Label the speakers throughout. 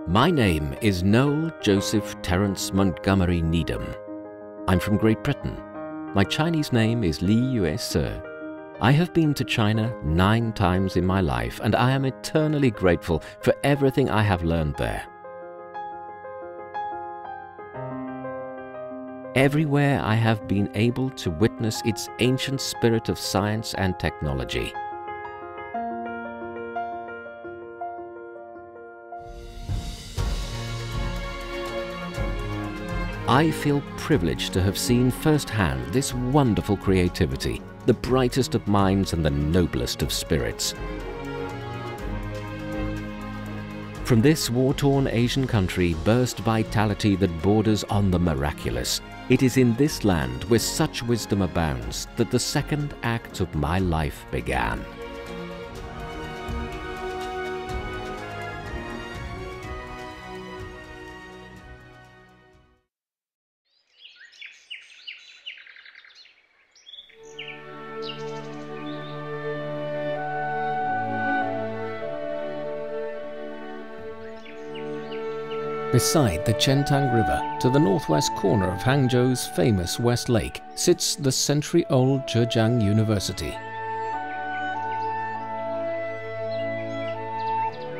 Speaker 1: My name is Noel Joseph Terence Montgomery Needham. I'm from Great Britain. My Chinese name is Li Yue Se. I have been to China 9 times in my life, and I am eternally grateful for everything I have learned there. Everywhere I have been able to witness its ancient spirit of science and technology. I feel privileged to have seen firsthand this wonderful creativity, the brightest of minds and the noblest of spirits. From this war-torn Asian country burst vitality that borders on the miraculous. It is in this land where such wisdom abounds that the second act of my life began. Beside the Chentang River, to the northwest corner of Hangzhou's famous West Lake, sits the century-old Zhejiang University.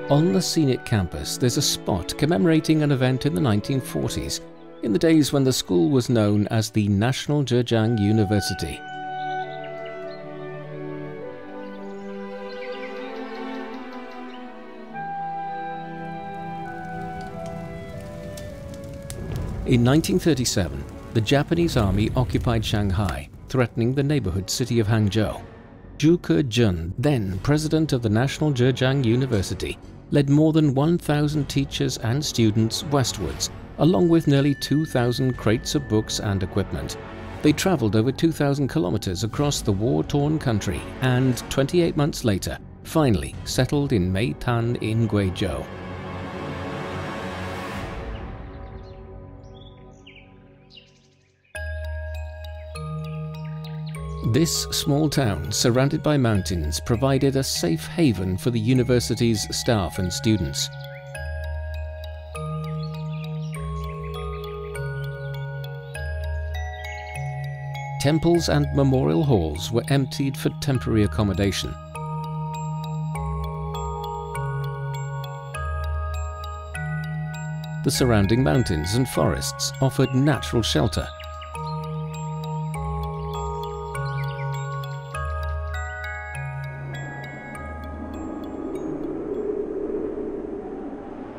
Speaker 1: On the scenic campus, there's a spot commemorating an event in the 1940s, in the days when the school was known as the National Zhejiang University. In 1937, the Japanese army occupied Shanghai, threatening the neighborhood city of Hangzhou. Zhu Kezhen, then president of the National Zhejiang University, led more than 1,000 teachers and students westwards, along with nearly 2,000 crates of books and equipment. They traveled over 2,000 kilometers across the war-torn country and, 28 months later, finally settled in Meitan in Guizhou. This small town, surrounded by mountains, provided a safe haven for the university's staff and students. Temples and memorial halls were emptied for temporary accommodation. The surrounding mountains and forests offered natural shelter.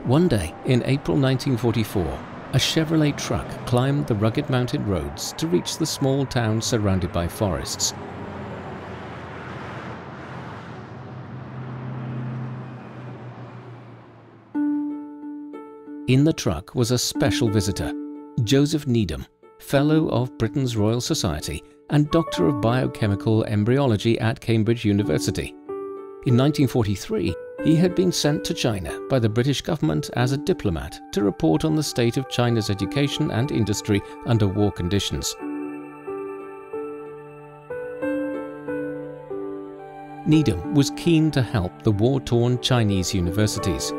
Speaker 1: One day, in April 1944, a Chevrolet truck climbed the rugged mountain roads to reach the small town surrounded by forests. In the truck was a special visitor, Joseph Needham, Fellow of Britain's Royal Society and Doctor of Biochemical Embryology at Cambridge University. In 1943, he had been sent to China by the British government as a diplomat to report on the state of China's education and industry under war conditions. Needham was keen to help the war-torn Chinese universities.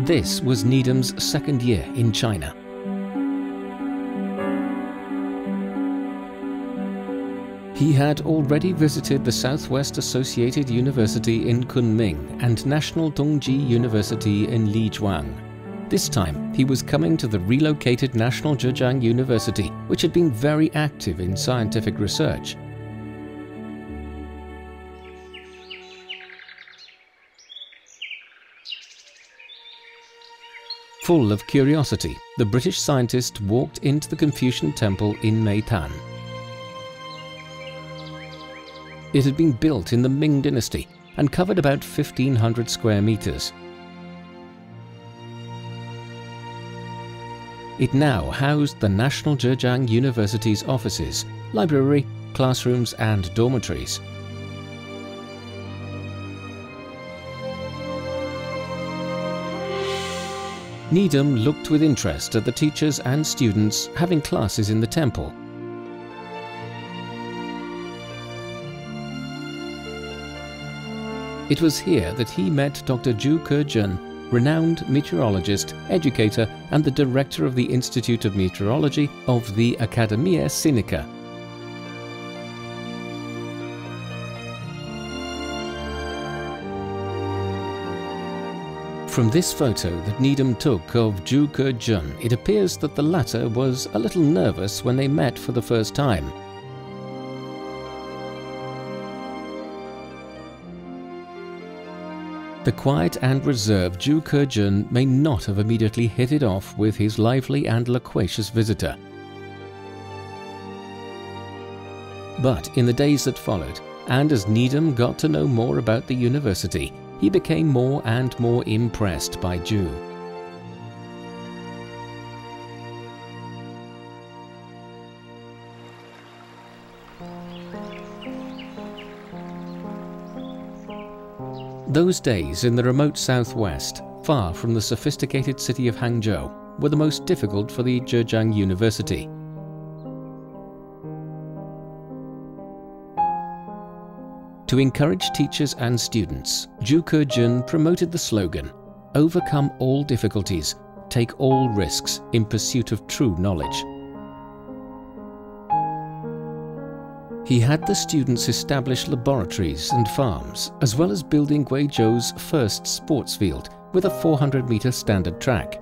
Speaker 1: This was Needham's second year in China. He had already visited the Southwest Associated University in Kunming and National Tongji University in Lijiang. This time, he was coming to the relocated National Zhejiang University, which had been very active in scientific research. Full of curiosity, the British scientist walked into the Confucian Temple in Meitan. It had been built in the Ming Dynasty and covered about 1,500 square meters. It now housed the National Zhejiang University's offices, library, classrooms and dormitories. Needham looked with interest at the teachers and students having classes in the temple. It was here that he met Dr. Zhu Kezhen, renowned meteorologist, educator, and the director of the Institute of Meteorology of the Academia Sinica. From this photo that Needham took of Zhu Kezhen, it appears that the latter was a little nervous when they met for the first time. The quiet and reserved Zhu Kezhen may not have immediately hit it off with his lively and loquacious visitor. But in the days that followed, and as Needham got to know more about the university, he became more and more impressed by Zhu. Those days in the remote southwest, far from the sophisticated city of Hangzhou, were the most difficult for the Zhejiang University. To encourage teachers and students, Zhu Kezhen promoted the slogan, "Overcome all difficulties, take all risks in pursuit of true knowledge." He had the students establish laboratories and farms, as well as building Guizhou's first sports field with a 400-meter standard track.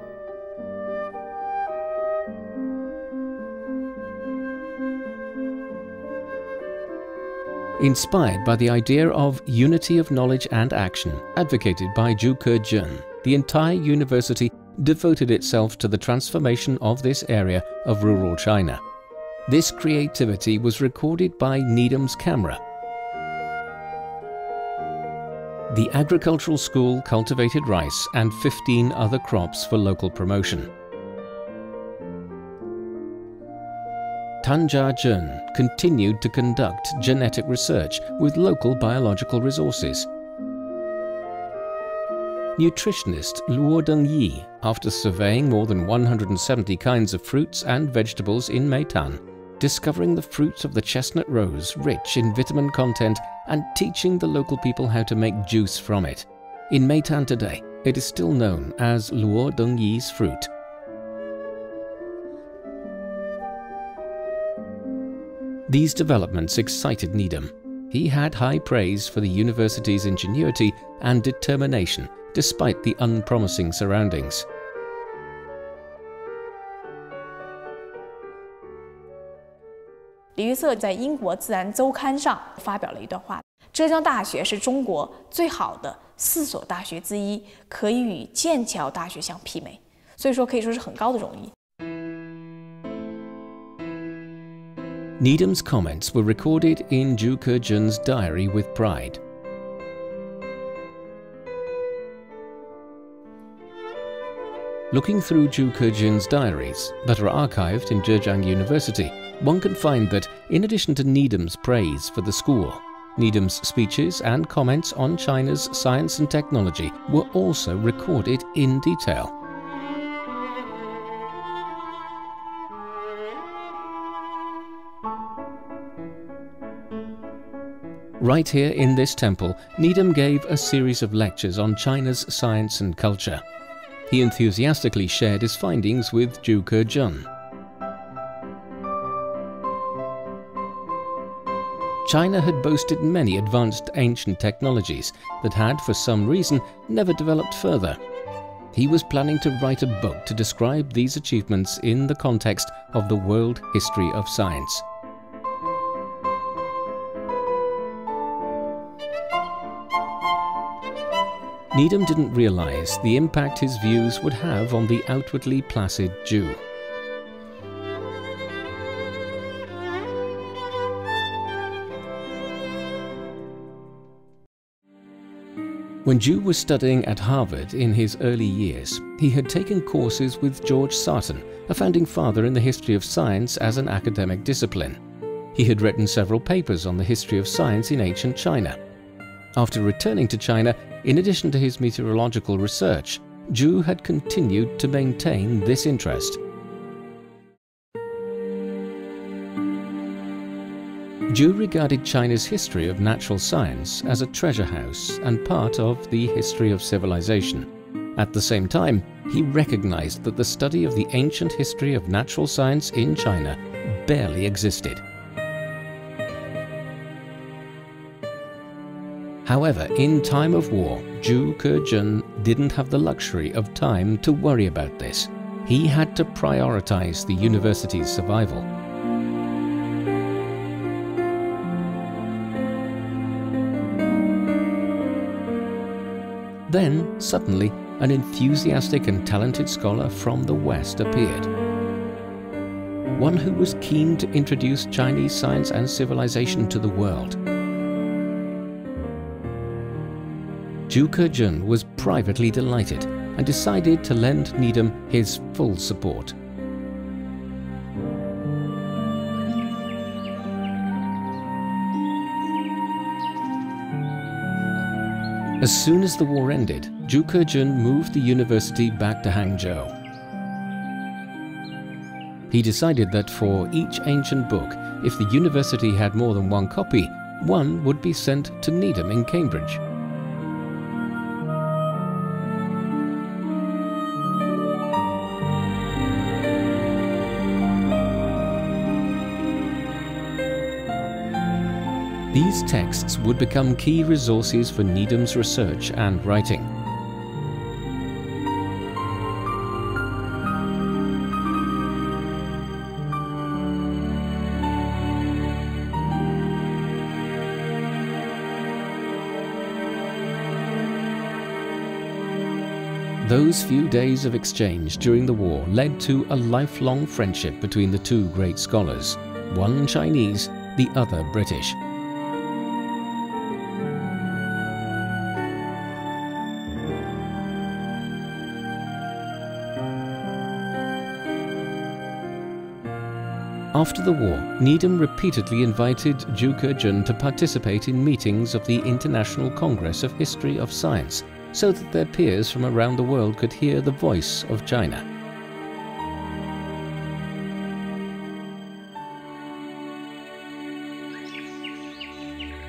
Speaker 1: Inspired by the idea of unity of knowledge and action advocated by Zhu Kezhen, the entire university devoted itself to the transformation of this area of rural China. This creativity was recorded by Needham's camera. The agricultural school cultivated rice and 15 other crops for local promotion. Tan Jiazhen continued to conduct genetic research with local biological resources. Nutritionist Luo Dengyi, after surveying more than 170 kinds of fruits and vegetables in Meitan, discovering the fruits of the chestnut rose rich in vitamin content and teaching the local people how to make juice from it. In Meitan today, it is still known as Luo Dengyi's fruit. These developments excited Needham. He had high praise for the university's ingenuity and determination despite the unpromising surroundings.
Speaker 2: 李玉策在英国《自然周刊》上发表了一段话：浙江大学是中国最好的4所大学之一，可以与剑桥大学相媲美，所以说可以说是很高的荣誉。
Speaker 1: Needham's comments were recorded in Zhu Kezhen's diary with pride. Looking through Zhu Kezhen's diaries that are archived in Zhejiang University, one can find that, in addition to Needham's praise for the school, Needham's speeches and comments on China's science and technology were also recorded in detail. Right here in this temple, Needham gave a series of lectures on China's science and culture. He enthusiastically shared his findings with Zhu Kezhen. China had boasted many advanced ancient technologies that had, for some reason, never developed further. He was planning to write a book to describe these achievements in the context of the world history of science. Needham didn't realize the impact his views would have on the outwardly placid Zhu. When Zhu was studying at Harvard in his early years, he had taken courses with George Sarton, a founding father in the history of science as an academic discipline. He had written several papers on the history of science in ancient China. After returning to China, in addition to his meteorological research, Zhu had continued to maintain this interest. Zhu regarded China's history of natural science as a treasure house and part of the history of civilization. At the same time, he recognized that the study of the ancient history of natural science in China barely existed. However, in time of war, Zhu Kezhen didn't have the luxury of time to worry about this. He had to prioritize the university's survival. Then, suddenly, an enthusiastic and talented scholar from the West appeared. One who was keen to introduce Chinese science and civilization to the world. Zhu Kezhen was privately delighted and decided to lend Needham his full support. As soon as the war ended, Zhu Kezhen moved the university back to Hangzhou. He decided that for each ancient book, if the university had more than one copy, one would be sent to Needham in Cambridge. These texts would become key resources for Needham's research and writing. Those few days of exchange during the war led to a lifelong friendship between the two great scholars, one Chinese, the other British. After the war, Needham repeatedly invited Zhu Kezhen to participate in meetings of the International Congress of History of Science, so that their peers from around the world could hear the voice of China.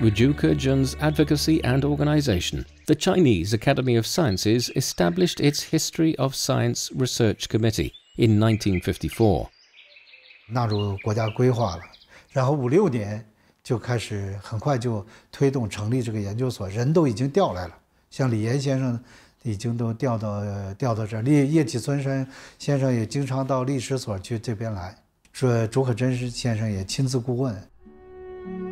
Speaker 1: With Zhu Kezhen's advocacy and organization, the Chinese Academy of Sciences established its History of Science Research Committee in 1954.
Speaker 3: 纳入国家规划了，然后5、6年就开始，很快就推动成立这个研究所，人都已经调来了，像李岩先生已经都调到这儿，叶启村先生也经常到历史所去这边来，说竺可桢先生也亲自顾问。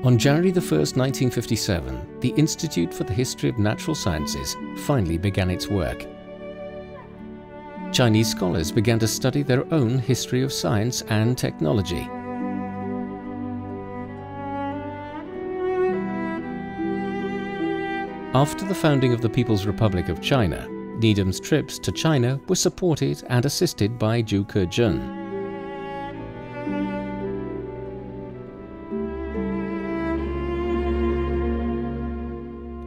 Speaker 1: On January 1st, 1957, the Institute for the History of Natural Sciences finally began its work. Chinese scholars began to study their own history of science and technology. After the founding of the People's Republic of China, Needham's trips to China were supported and assisted by Zhu Kezhen.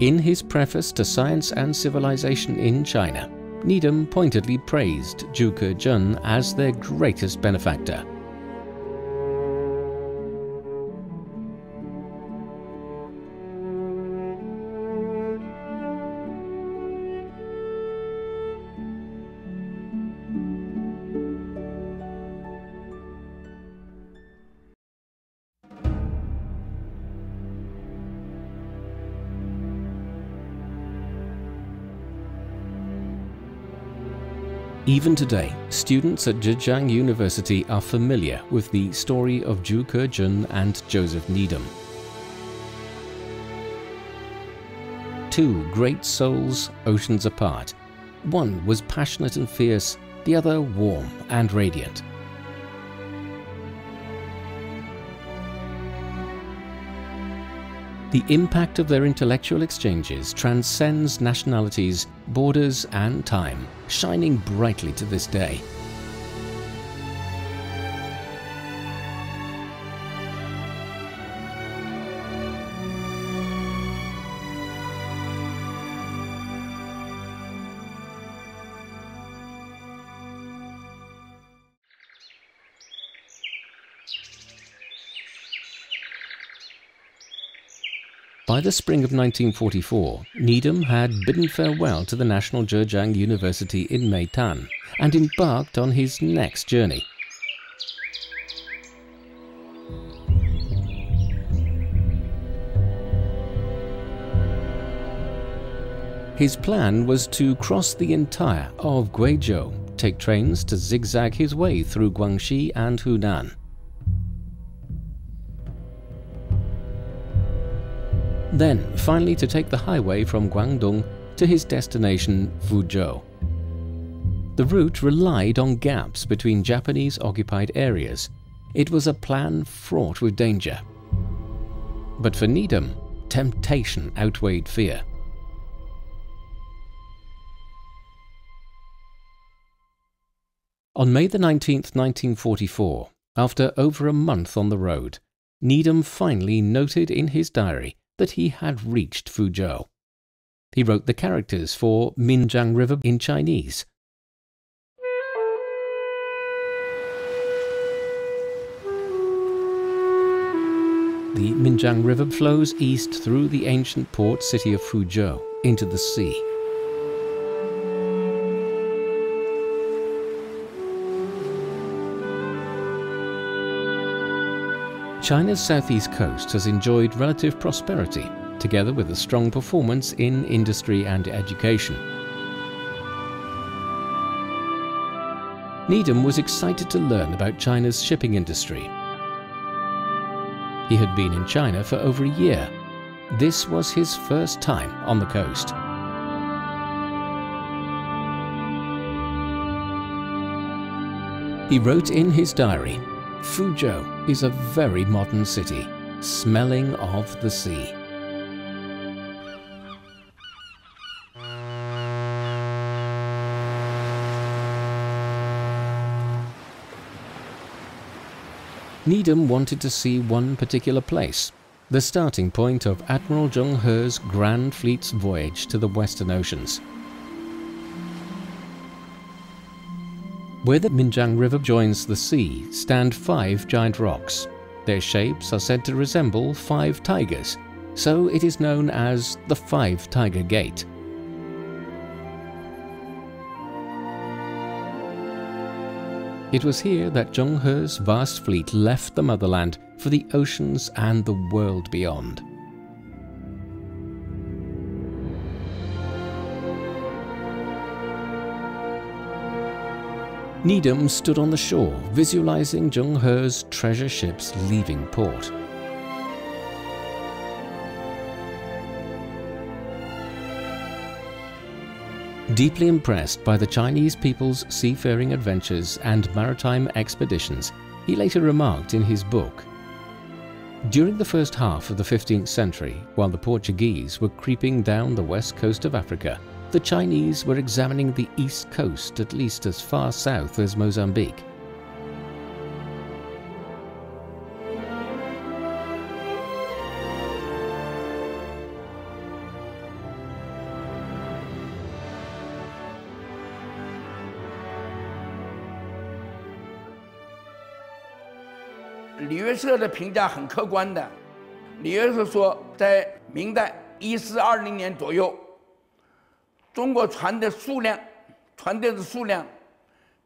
Speaker 1: In his preface to Science and Civilization in China, Needham pointedly praised Zhu Kezhen as their greatest benefactor. Even today, students at Zhejiang University are familiar with the story of Zhu Kezhen and Joseph Needham. Two great souls, oceans apart. One was passionate and fierce, the other warm and radiant. The impact of their intellectual exchanges transcends nationalities, borders, and time, shining brightly to this day. By the spring of 1944, Needham had bidden farewell to the National Zhejiang University in Meitan and embarked on his next journey. His plan was to cross the entire of Guizhou, take trains to zigzag his way through Guangxi and Hunan. Then, finally to take the highway from Guangdong to his destination, Fuzhou. The route relied on gaps between Japanese-occupied areas. It was a plan fraught with danger. But for Needham, temptation outweighed fear. On May the 19th, 1944, after over a month on the road, Needham finally noted in his diary that he had reached Fuzhou. He wrote the characters for Minjiang River in Chinese. The Minjiang River flows east through the ancient port city of Fuzhou into the sea. China's southeast coast has enjoyed relative prosperity, together with a strong performance in industry and education. Needham was excited to learn about China's shipping industry. He had been in China for over a year. This was his first time on the coast. He wrote in his diary, "Fuzhou is a very modern city, smelling of the sea." Needham wanted to see one particular place, the starting point of Admiral Zheng He's Grand Fleet's voyage to the Western Oceans. Where the Minjiang River joins the sea stand 5 giant rocks. Their shapes are said to resemble 5 tigers, so it is known as the 5-Tiger Gate. It was here that Zheng He's vast fleet left the motherland for the oceans and the world beyond. Needham stood on the shore, visualizing Zheng He's treasure ships leaving port. Deeply impressed by the Chinese people's seafaring adventures and maritime expeditions, he later remarked in his book, "During the first half of the 15th century, while the Portuguese were creeping down the west coast of Africa, the Chinese were examining the east coast at least as far south as Mozambique.
Speaker 4: 李约瑟的评价很客观的，李约瑟说，在明代1420年左右，中国船的数量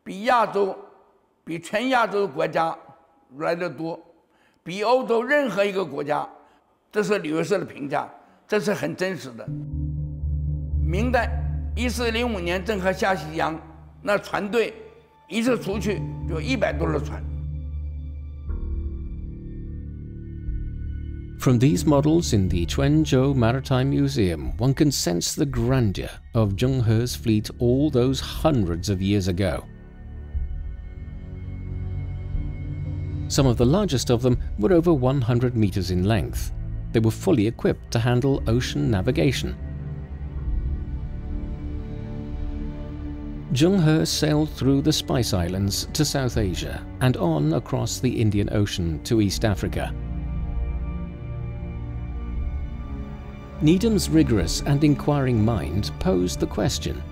Speaker 4: 比全亚洲国家来得多，比欧洲任何一个国家，这是李约瑟的评价，这是很真实的。明代1405年郑和下西洋，那船队一次出去就100多艘船。
Speaker 1: From these models in the Quanzhou Maritime Museum, one can sense the grandeur of Zheng He's fleet all those hundreds of years ago. Some of the largest of them were over 100 meters in length. They were fully equipped to handle ocean navigation. Zheng He sailed through the Spice Islands to South Asia and on across the Indian Ocean to East Africa. Needham's rigorous and inquiring mind posed the question,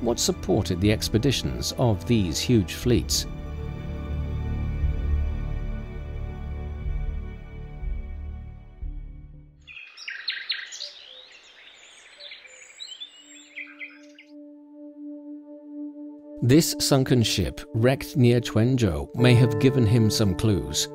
Speaker 1: what supported the expeditions of these huge fleets? This sunken ship, wrecked near Quanzhou, may have given him some clues.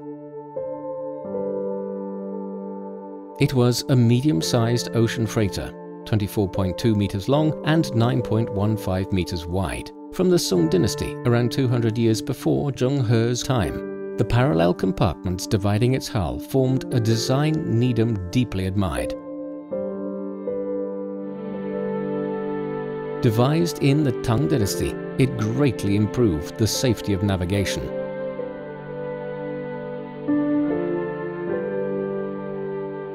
Speaker 1: It was a medium-sized ocean freighter, 24.2 meters long and 9.15 meters wide. From the Song dynasty, around 200 years before Zheng He's time, the parallel compartments dividing its hull formed a design Needham deeply admired. Devised in the Tang dynasty, it greatly improved the safety of navigation.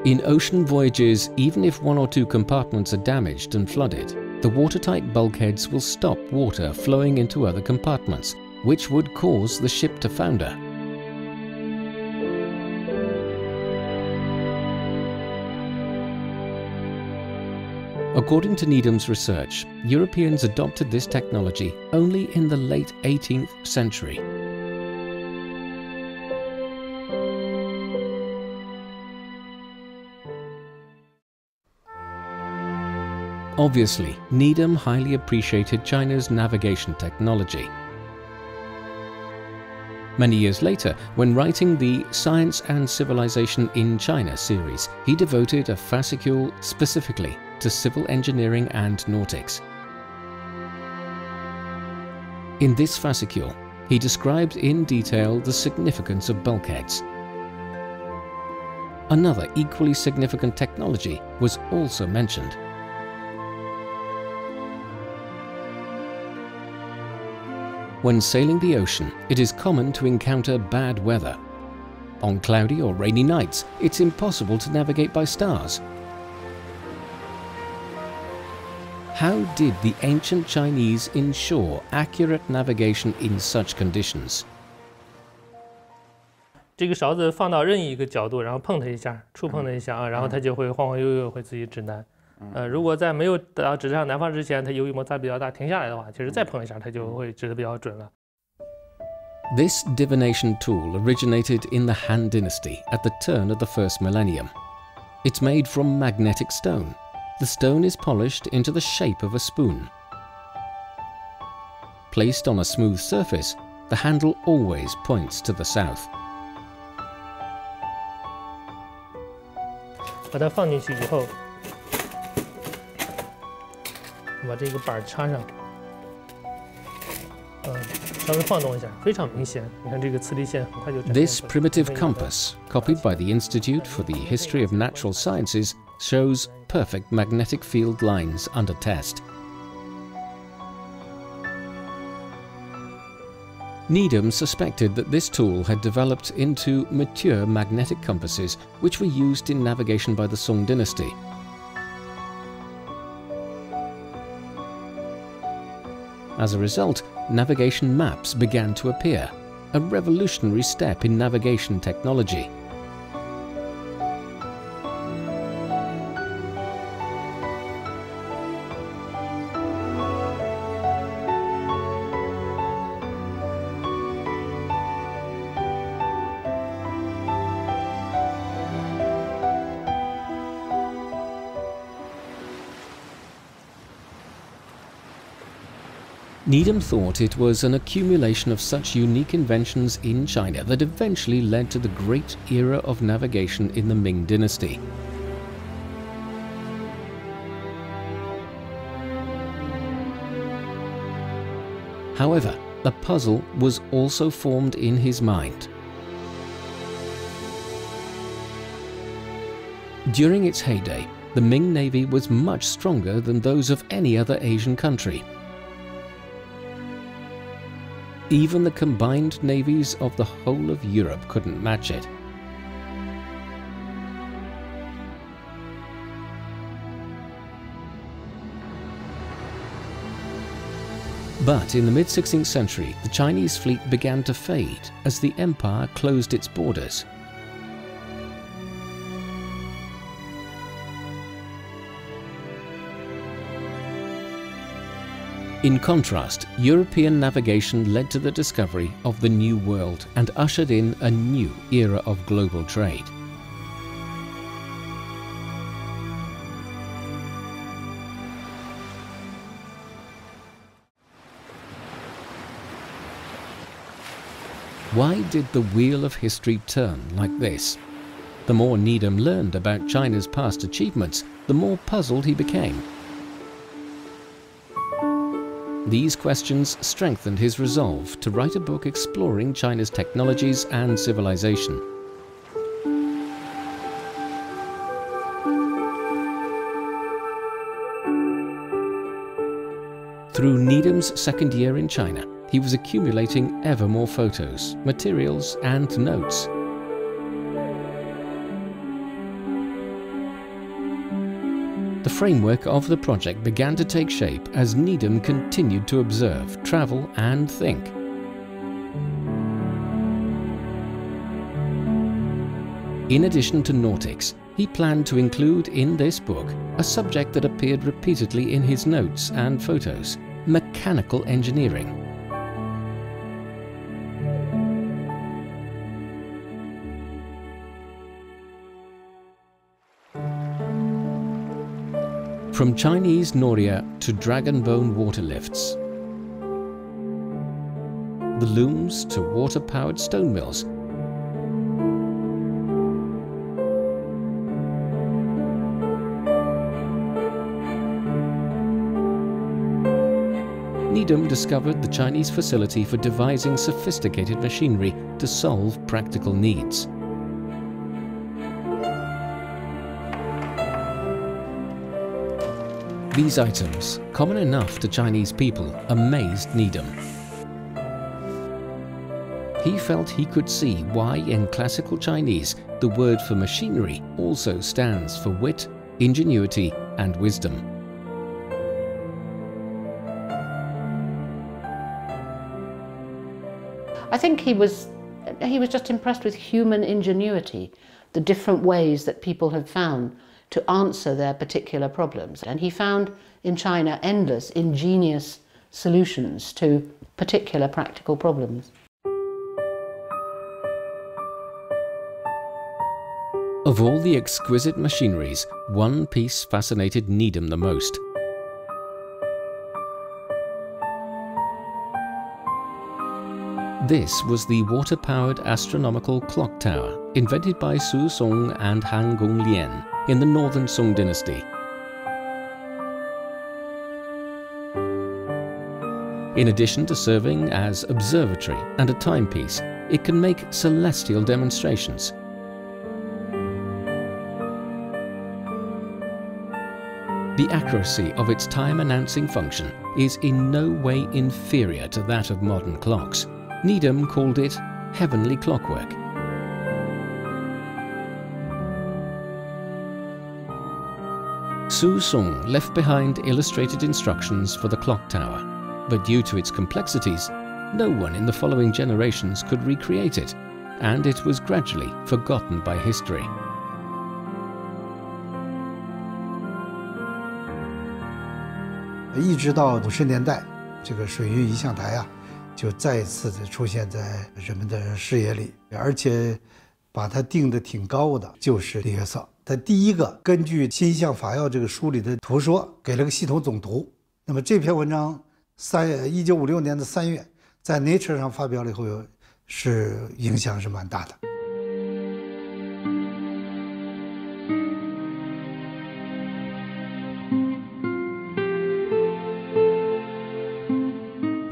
Speaker 1: In ocean voyages, even if one or two compartments are damaged and flooded, the watertight bulkheads will stop water flowing into other compartments, which would cause the ship to founder. According to Needham's research, Europeans adopted this technology only in the late 18th century. Obviously, Needham highly appreciated China's navigation technology. Many years later, when writing the Science and Civilization in China series, he devoted a fascicule specifically to civil engineering and nautics. In this fascicule, he described in detail the significance of bulkheads. Another equally significant technology was also mentioned. When sailing the ocean, it is common to encounter bad weather. On cloudy or rainy nights, it's impossible to navigate by stars. How did the ancient Chinese ensure accurate navigation in such conditions?
Speaker 5: 这个勺子放到任意一个角度，然后碰它一下，触碰它一下啊，然后它就会晃晃悠悠，会自己指南。如果在没有到指向南方之前，它由于摩擦比较大停下来的话，其实再碰一下，它就会指得比较准了。
Speaker 1: This divination tool originated in the Han Dynasty at the turn of the first millennium. It's made from magnetic stone. The stone is polished into the shape of a spoon. Placed on a smooth surface, the handle always points to the south.
Speaker 5: 把它放进去以后，把这个板插上，稍微晃动一下，非常明显。你看这个磁力线很快就展现出来。
Speaker 1: This primitive compass, copied by the Institute for the History of Natural Sciences, shows perfect magnetic field lines under test. Needham suspected that this tool had developed into mature magnetic compasses which were used in navigation by the Song dynasty. As a result, navigation maps began to appear, a revolutionary step in navigation technology. Needham thought it was an accumulation of such unique inventions in China that eventually led to the great era of navigation in the Ming dynasty. However, a puzzle was also formed in his mind. During its heyday, the Ming Navy was much stronger than those of any other Asian country. Even the combined navies of the whole of Europe couldn't match it. But in the mid-16th century, the Chinese fleet began to fade as the empire closed its borders. In contrast, European navigation led to the discovery of the New World and ushered in a new era of global trade. Why did the wheel of history turn like this? The more Needham learned about China's past achievements, the more puzzled he became. These questions strengthened his resolve to write a book exploring China's technologies and civilization. Through Needham's second year in China, he was accumulating ever more photos, materials, and notes. The framework of the project began to take shape as Needham continued to observe, travel, and think. In addition to nautics, he planned to include in this book a subject that appeared repeatedly in his notes and photos: mechanical engineering. From Chinese noria to dragon bone water lifts, the looms to water-powered stone mills, Needham discovered the Chinese facility for devising sophisticated machinery to solve practical needs. These items, common enough to Chinese people, amazed Needham. He felt he could see why in classical Chinese the word for machinery also stands for wit, ingenuity, and wisdom.
Speaker 6: I think he was just impressed with human ingenuity, the different ways that people have found to answer their particular problems. And he found in China endless ingenious solutions to particular practical problems.
Speaker 1: Of all the exquisite machineries, one piece fascinated Needham the most. This was the water-powered astronomical clock tower invented by Su Song and Han Gonglian in the Northern Song dynasty. In addition to serving as observatory and a timepiece, it can make celestial demonstrations. The accuracy of its time-announcing function is in no way inferior to that of modern clocks. Needham called it heavenly clockwork. Su Song left behind illustrated instructions for the clock tower, but due to its complexities, no one in the following generations could recreate it, and it was gradually forgotten by history.
Speaker 3: 一直到50年代，这个水运仪象台啊，就再一次的出现在人们的视野里，而且把它定得挺高的，就是里约瑟。他第一个根据《新象法要》这个书里的图说，给了个系统总图。那么这篇文章1956年的3月，在 Nature 上发表了以后，是影响是蛮大的。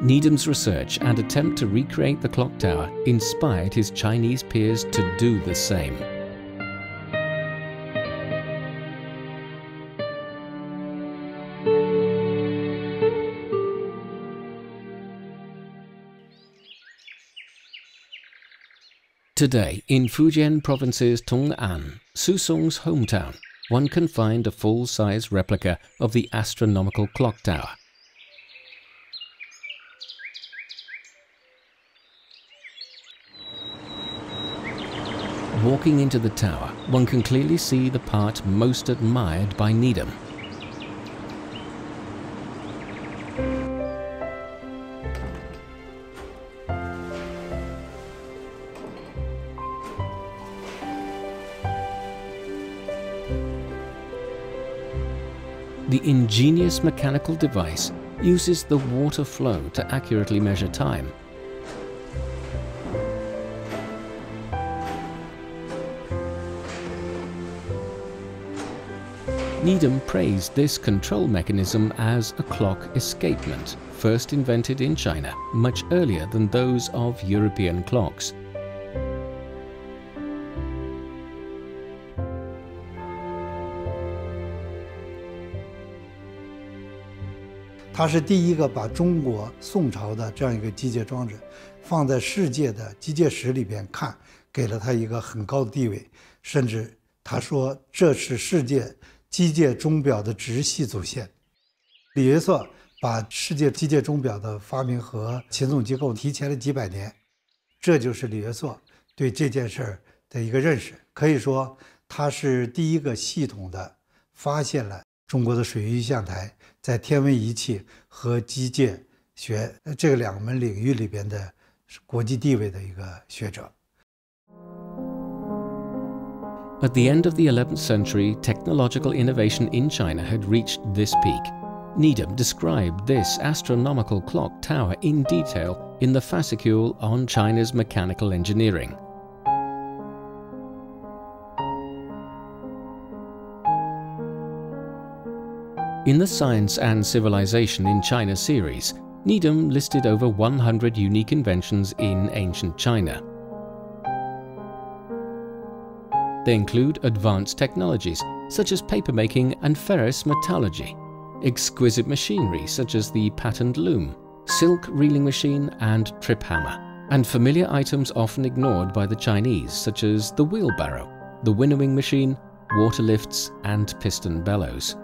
Speaker 1: Needham's research and attempt to recreate the clock tower inspired his Chinese peers to do the same. Today, in Fujian Province's Tong'an, Su Song's hometown, one can find a full-size replica of the astronomical clock tower. Walking into the tower, one can clearly see the part most admired by Needham. The ingenious mechanical device uses the water flow to accurately measure time. Needham praised this control mechanism as a clock escapement, first invented in China, much earlier than those of European clocks.
Speaker 3: 他是第一个把中国宋朝的这样一个机械装置放在世界的机械史里边看，给了他一个很高的地位，甚至他说这是世界机械钟表的直系祖先。李约瑟把世界机械钟表的发明和秦总机构提前了几百年，这就是李约瑟对这件事儿的一个认识。可以说，他是第一个系统的发现了中国的水域象台在天文仪器和机械学这个两门领域里边的国际地位的一个学者。
Speaker 1: At the end of the 11th century, technological innovation in China had reached this peak. Needham described this astronomical clock tower in detail in the fascicule on China's mechanical engineering. In the Science and Civilization in China series, Needham listed over 100 unique inventions in ancient China. They include advanced technologies such as papermaking and ferrous metallurgy, exquisite machinery such as the patent loom, silk reeling machine and trip hammer, and familiar items often ignored by the Chinese such as the wheelbarrow, the winnowing machine, water lifts and piston bellows.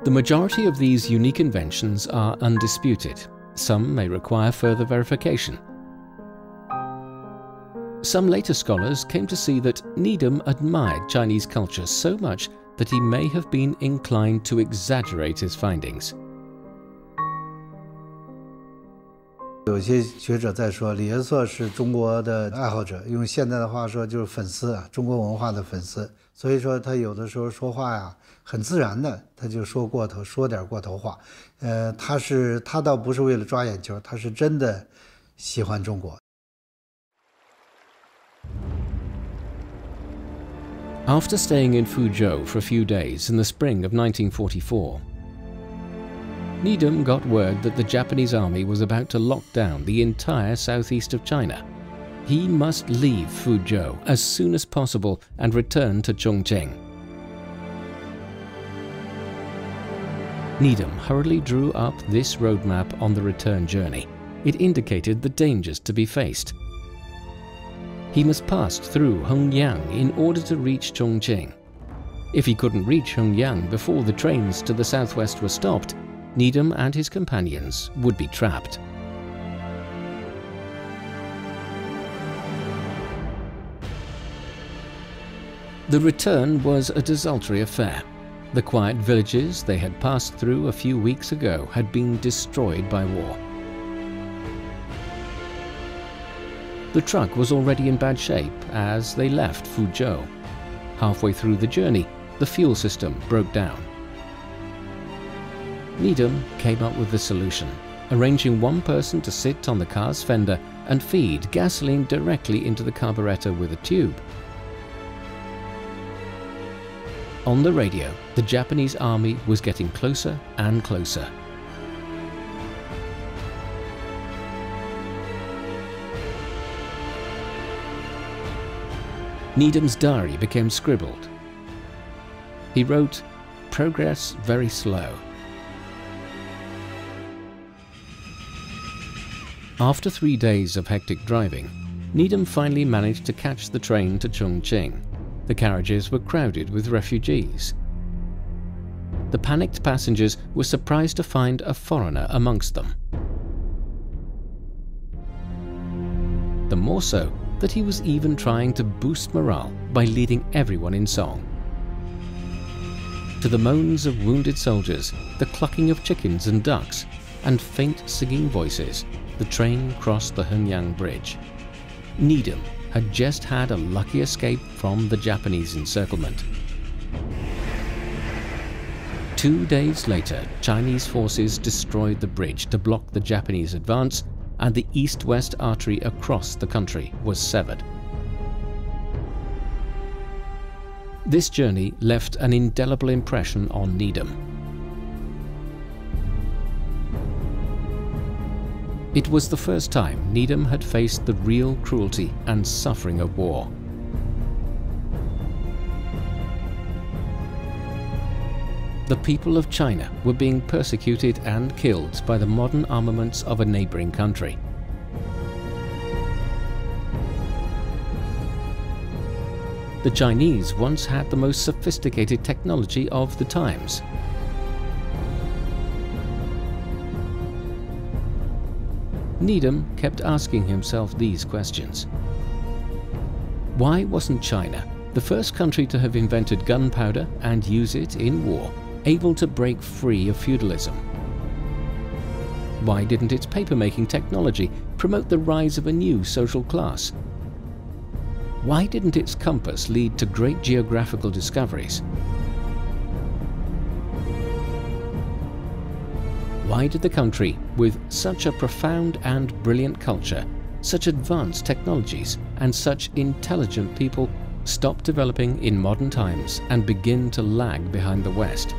Speaker 1: The majority of these unique inventions are undisputed. Some may require further verification. Some later scholars came to see that Needham admired Chinese culture so much that he may have been inclined to exaggerate his findings.
Speaker 3: 有些学者在说，李约瑟是中国的爱好者，用现在的话说就是粉丝啊，中国文化的粉丝。所以说他有的时候说话呀，很自然的，他就说过头，说点过头话。他倒不是为了抓眼球，他是真的喜欢中国。
Speaker 1: After staying in Fuzhou for a few days in the spring of 1944, Needham got word that the Japanese army was about to lock down the entire southeast of China. He must leave Fuzhou as soon as possible and return to Chongqing. Needham hurriedly drew up this roadmap on the return journey. It indicated the dangers to be faced. He must pass through Hengyang in order to reach Chongqing. If he couldn't reach Hengyang before the trains to the southwest were stopped, Needham and his companions would be trapped. The return was a desultory affair. The quiet villages they had passed through a few weeks ago had been destroyed by war. The truck was already in bad shape as they left Fuzhou. Halfway through the journey, the fuel system broke down. Needham came up with the solution, arranging one person to sit on the car's fender and feed gasoline directly into the carburetor with a tube. On the radio, the Japanese army was getting closer and closer. Needham's diary became scribbled. He wrote, "Progress very slow." After 3 days of hectic driving, Needham finally managed to catch the train to Chongqing. The carriages were crowded with refugees. The panicked passengers were surprised to find a foreigner amongst them. The more so that he was even trying to boost morale by leading everyone in song. To the moans of wounded soldiers, the clucking of chickens and ducks, and faint singing voices, the train crossed the Hengyang Bridge. Needham had just had a lucky escape from the Japanese encirclement. 2 days later, Chinese forces destroyed the bridge to block the Japanese advance and the east-west artery across the country was severed. This journey left an indelible impression on Needham. It was the first time Needham had faced the real cruelty and suffering of war. The people of China were being persecuted and killed by the modern armaments of a neighboring country. The Chinese once had the most sophisticated technology of the times. Needham kept asking himself these questions. Why wasn't China, the first country to have invented gunpowder and use it in war, able to break free of feudalism? Why didn't its papermaking technology promote the rise of a new social class? Why didn't its compass lead to great geographical discoveries? Why did the country, with such a profound and brilliant culture, such advanced technologies, and such intelligent people, stop developing in modern times and begin to lag behind the West?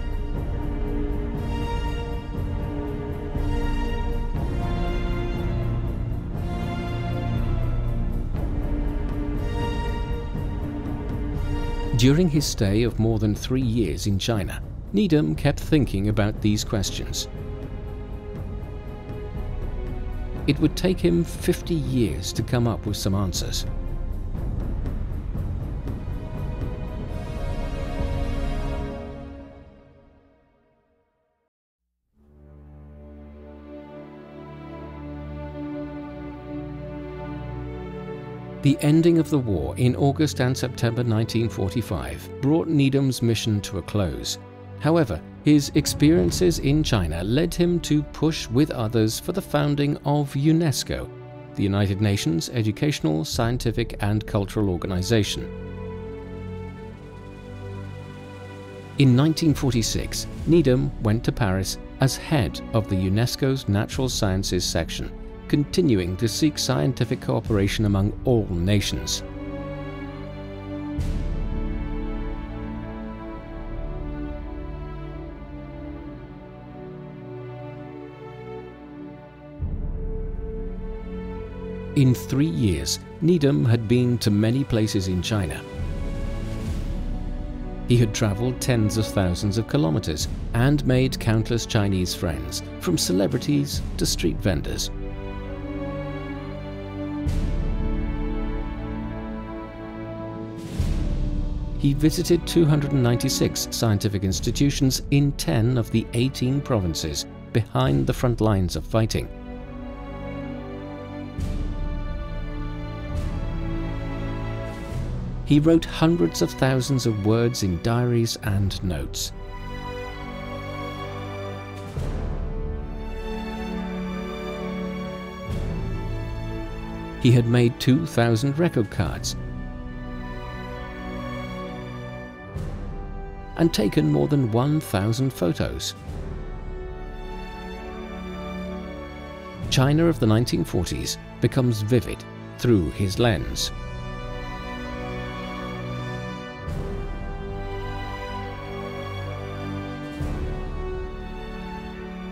Speaker 1: During his stay of more than 3 years in China, Needham kept thinking about these questions. It would take him 50 years to come up with some answers. The ending of the war in August and September 1945 brought Needham's mission to a close. However, his experiences in China led him to push with others for the founding of UNESCO, the United Nations Educational, Scientific and Cultural Organization. In 1946, Needham went to Paris as head of the UNESCO's Natural Sciences section, continuing to seek scientific cooperation among all nations. In 3 years, Needham had been to many places in China. He had traveled tens of thousands of kilometers and made countless Chinese friends, from celebrities to street vendors. He visited 296 scientific institutions in 10 of the 18 provinces behind the front lines of fighting. He wrote hundreds of thousands of words in diaries and notes. He had made 2,000 record cards and taken more than 1,000 photos. China of the 1940s becomes vivid through his lens.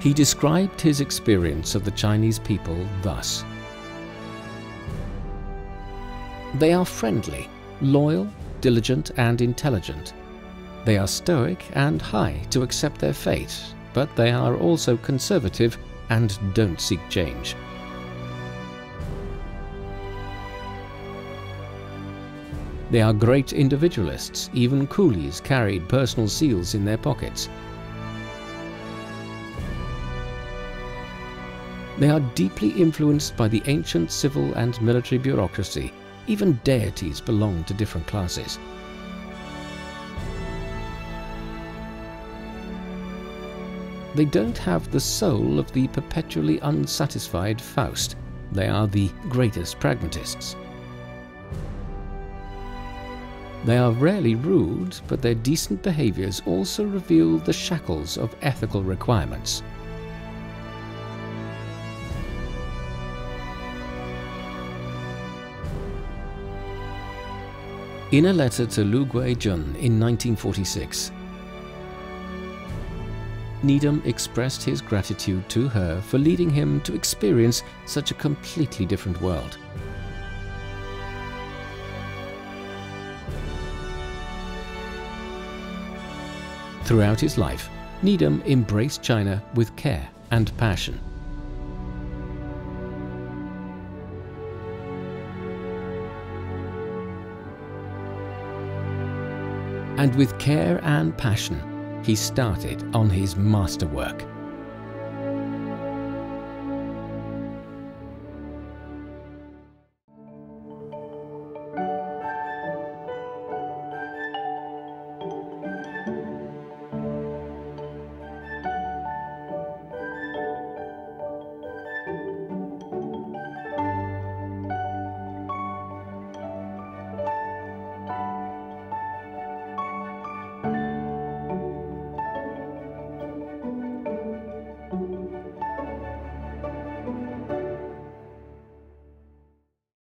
Speaker 1: He described his experience of the Chinese people thus: "They are friendly, loyal, diligent and intelligent. They are stoic and high to accept their fate, but they are also conservative and don't seek change. They are great individualists, even coolies carried personal seals in their pockets. They are deeply influenced by the ancient civil and military bureaucracy. Even deities belong to different classes. They don't have the soul of the perpetually unsatisfied Faust. They are the greatest pragmatists. They are rarely rude, but their decent behaviors also reveal the shackles of ethical requirements. In a letter to Zhu Kezhen in 1946, Needham expressed his gratitude to her for leading him to experience such a completely different world. Throughout his life, Needham embraced China with care and passion. And with care and passion, he started on his masterwork.